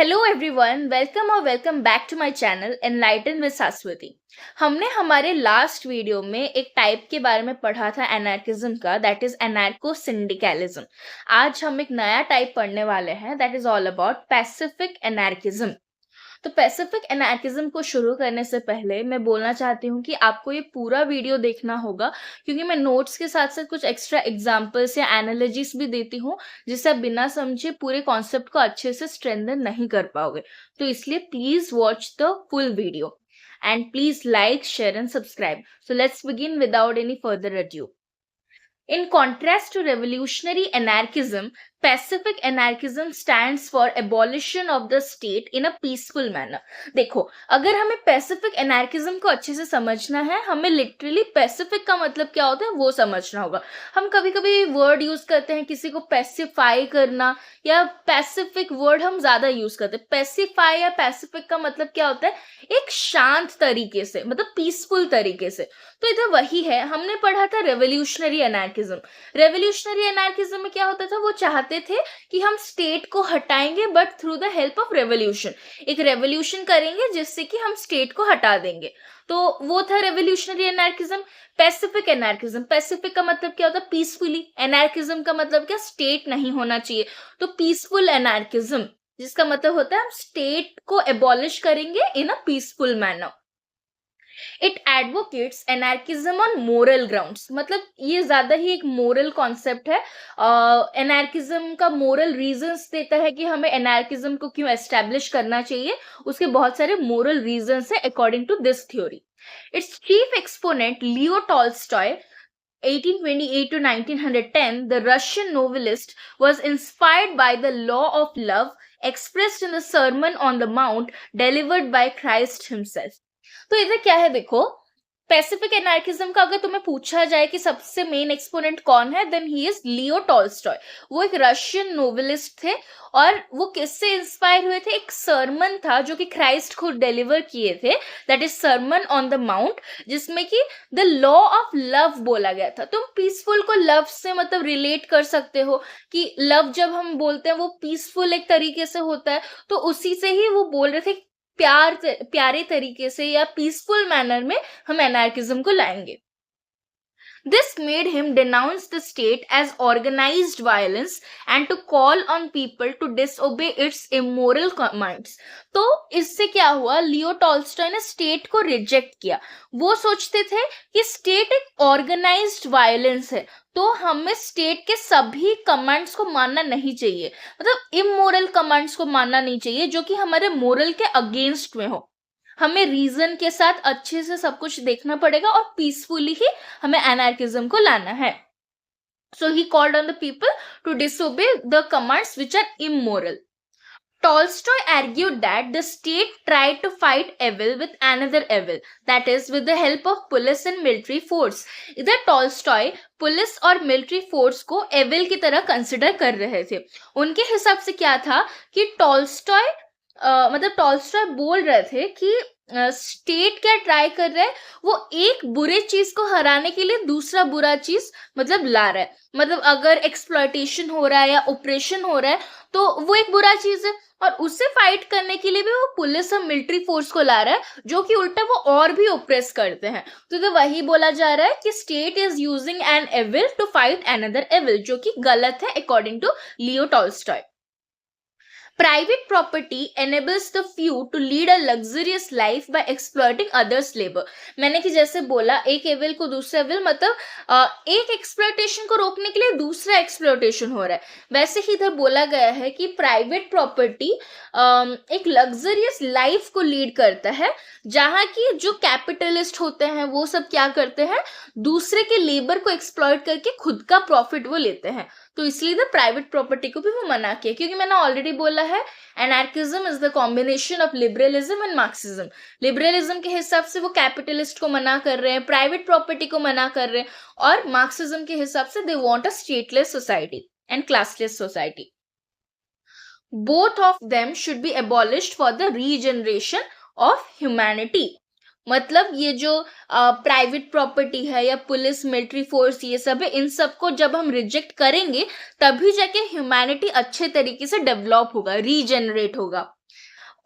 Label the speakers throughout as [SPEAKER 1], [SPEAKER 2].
[SPEAKER 1] Hello everyone, welcome back to my channel enlighten with Shashwati. हमने हमारे last video में एक टाइप के बारे में पढ़ा था एनार्किज्म का, दैट इज एनार्को सिंडिकलिज्म। आज हम एक नया टाइप पढ़ने वाले हैं, that is all about pacific anarchism. तो पैसिफिक एनार्किज्म को शुरू करने से पहले मैं बोलना चाहती हूँ कि आपको ये पूरा वीडियो देखना होगा, क्योंकि मैं नोट्स के साथ साथ कुछ एक्स्ट्रा एग्जांपल्स या एनालॉजीज भी देती हूँ, जिससे आप बिना समझे पूरे कॉन्सेप्ट को अच्छे से स्ट्रेंथन नहीं कर पाओगे। तो इसलिए please watch the full video and please like, share and subscribe. So let's begin without any further adieu. In contrast to revolutionary anarchism, Pacific anarchism stands for abolition of the state in a peaceful manner. देखो, अगर हमें Pacific anarchism को अच्छे से समझना है, हमें literally Pacific का मतलब क्या होता है वो समझना होगा। हम कभी कभी वर्ड यूज करते हैं किसी को पैसिफाई करना, या पैसिफिक वर्ड हम ज्यादा यूज करते हैं। पैसिफाई या पैसिफिक का मतलब क्या होता है? एक शांत तरीके से, मतलब पीसफुल तरीके से। तो इधर वही है, हमने पढ़ा था रेवोल्यूशनरी एनार्किज्म। रेवोल्यूशनरी एनार्किज्म में क्या होता था? वो चाहते थे कि हम स्टेट को हटाएंगे but through the help of revolution. एक रेवोल्यूशन करेंगे जिससे कि हम स्टेट को हटा देंगे। तो वो था revolutionary anarchism. Pacific anarchism, Pacific का मतलब क्या होता है? पीसफुली। एनार्किज्म का मतलब क्या? स्टेट नहीं होना चाहिए। तो पीसफुल एनार्किज्म, जिसका मतलब होता है हम स्टेट को एबॉलिश करेंगे in a peaceful manner. It advocates anarchism on moral grounds, मतलब ये ज्यादा ही एक मोरल कॉन्सेप्ट है। एनार्किज्म का मोरल रीजंस देता है कि हमें एनार्किज्म को क्यों एस्टेब्लिश करना चाहिए। उसके बहुत सारे मोरल रीजंस है according to this theory. Its chief exponent Leo Tolstoy 1828 to 1910, the Russian novelist, was inspired by the law of love expressed in the Sermon on the Mount delivered by Christ himself. तो इधर क्या है देखो, Pacific anarchism का अगर तुम्हें पूछा जाए कि सबसे मेन एक्सपोनेंट कौन है, then he is Leo Tolstoy. वो एक रशियन नोवेलिस्ट थे और वो किससे इंस्पायर हुए थे? एक सरमन था जो कि क्राइस्ट खुद डिलीवर किए थे, that is Sermon on the Mount, जिसमें कि द लॉ ऑफ लव बोला गया था। तुम पीसफुल को लव से मतलब रिलेट कर सकते हो कि लव जब हम बोलते हैं वो पीसफुल एक तरीके से होता है, तो उसी से ही वो बोल रहे थे प्यारे तरीके से या पीसफुल मैनर में हम एनार्किज्म को लाएंगे। This made him denounce the state as organized violence and to call on people to disobey its immoral commands. तो इससे क्या हुआ? लियो टॉल्स्टॉय ने स्टेट को रिजेक्ट किया। वो सोचते थे कि स्टेट एक ऑर्गेनाइज्ड वायलेंस है, तो हमें स्टेट के सभी कमांड्स को मानना नहीं चाहिए, मतलब इमोरल कमांड्स को मानना नहीं चाहिए जो कि हमारे मोरल के अगेंस्ट में हो। हमें रीजन के साथ अच्छे से सब कुछ देखना पड़ेगा और पीसफुली ही हमें एनार्किज्म को लाना है। So he called on the people to disobey the commands which are immoral. Tolstoy argued that the state tried to fight evil with another evil, that is with the help of police and military force. इधर Tolstoy police और military force को evil की तरह consider कर रहे थे। उनके हिसाब से क्या था कि टॉल्स्टॉय मतलब टॉल्स्टॉय बोल रहे थे कि स्टेट क्या ट्राई कर रहा है? वो एक बुरे चीज को हराने के लिए दूसरा बुरा चीज मतलब ला रहा है। मतलब अगर एक्सप्लॉयटेशन हो रहा है या ऑपरेशन हो रहा है तो वो एक बुरा चीज है, और उससे फाइट करने के लिए भी वो पुलिस और मिलिट्री फोर्स को ला रहा है जो कि उल्टा वो और भी ओप्रेस करते हैं। तो वही बोला जा रहा है कि state is using an evil to fight another evil, जो कि गलत है according to Leo Tolstoy. Private property enables the few to lead a luxurious life by exploiting others' labor. मैंने कि जैसे बोला एक एविल को दूसरा एविल, मतलब एक एक्सप्लॉयटेशन को रोकने के लिए दूसरा एक्सप्लॉयटेशन हो रहा है। वैसे ही इधर बोला गया है कि प्राइवेट प्रॉपर्टी एक लग्जरियस लाइफ को लीड करता है, जहां की जो कैपिटलिस्ट होते हैं वो सब क्या करते हैं? दूसरे के लेबर को एक्सप्लॉयट करके खुद का प्रॉफिट वो लेते हैं। तो इसलिए द प्राइवेट प्रॉपर्टी को भी वो मना किया, क्योंकि मैंने ऑलरेडी बोला है anarchism is the combination of liberalism and Marxism. Liberalism के हिसाब से वो कैपिटलिस्ट को मना कर रहे हैं, प्राइवेट प्रॉपर्टी को मना कर रहे हैं, और मार्क्सिज्म के हिसाब से they want a stateless society and classless society. Both of them should be abolished for the regeneration of humanity. मतलब ये जो प्राइवेट प्रॉपर्टी है या पुलिस मिलिट्री फोर्स ये सब है, इन सबको जब हम रिजेक्ट करेंगे तभी जाके ह्यूमैनिटी अच्छे तरीके से डेवलप होगा, रीजनरेट होगा।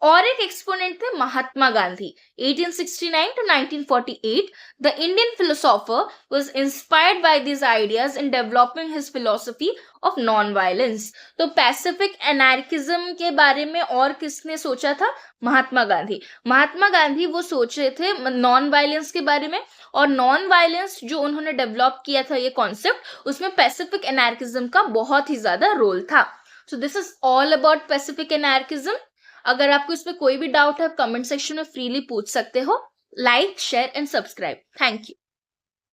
[SPEAKER 1] और एक एक्सपोनेंट थे Mahatma Gandhi 1869 to 1948. The Indian philosopher was inspired by these ideas in developing his philosophy of non-violence. तो पैसिफिक एनार्किज्म के बारे में और किसने सोचा था? महात्मा गांधी. महात्मा गांधी वो सोच रहे थे नॉन वायलेंस के बारे में, और नॉन वायलेंस जो उन्होंने डेवलप किया था ये कॉन्सेप्ट, उसमें पैसिफिक एनार्किज्म का बहुत ही ज्यादा रोल था. So this is all about pacific anarchism. अगर आपको इसमें कोई भी डाउट है, कमेंट सेक्शन में फ्रीली पूछ सकते हो. Like, share and subscribe. Thank you.